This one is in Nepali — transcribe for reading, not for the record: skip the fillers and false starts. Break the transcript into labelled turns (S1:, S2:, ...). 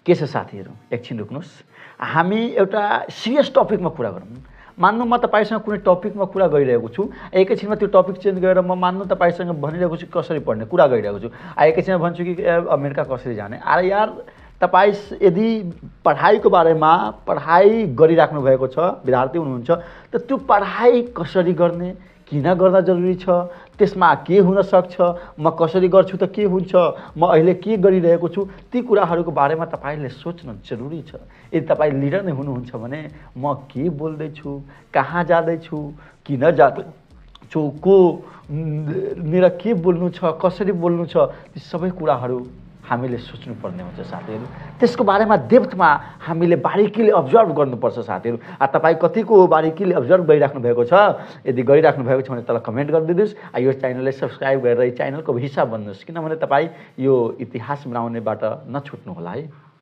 S1: के छ साथीहरू, एकछिन रुक्नुहोस्। हामी एउटा सिरियस टपिकमा कुरा गरौँ। मान्नु म तपाईसँग कुनै टपिकमा कुरा गरिरहेको छु, एकैछिनमा त्यो टपिक चेन्ज गरेर म मान्नु तपाईसँग भनिरहेको छु कसरी पढ्ने कुरा गरिरहेको छु, एकैछिनमा भन्छु कि अमेरिका कसरी जाने। अरे यार, तपाईँ यदि पढाइको बारेमा पढाइ गरिराख्नु भएको छ, विद्यार्थी हुनुहुन्छ, त त्यो पढाइ कसरी गर्ने, किन गर्न जरुरी छ, त्यसमा के हुन सक्छ, म कसरी गर्छु त के हुन्छ, म अहिले के गरिरहेको छु, ती कुराहरूको बारेमा तपाईँले सोच्न जरुरी छ। यदि तपाईँ लिडर नै हुनुहुन्छ भने म के बोल्दैछु, कहाँ जाँदैछु, किन जाँदैछु, को मेरा के बोल्नु छ, कसरी बोल्नु छ, ती सबै कुराहरू हामीले सोच्नुपर्ने हुन्छ साथीहरू। त्यसको बारेमा डेप्थमा हामीले बारीकीले अब्जर्भ गर्नुपर्छ साथीहरू। तपाईँ कतिको बारीकीले अब्जर्भ गरिराख्नु भएको छ, यदि गरिराख्नु भएको छ भने तल कमेन्ट गरिदिनुहोस्। यो च्यानललाई सब्सक्राइब गरेर यो च्यानलको हिस्सा बन्नुहोस्, किनभने तपाईँ यो इतिहास बनाउनेबाट नछुट्नु होला है।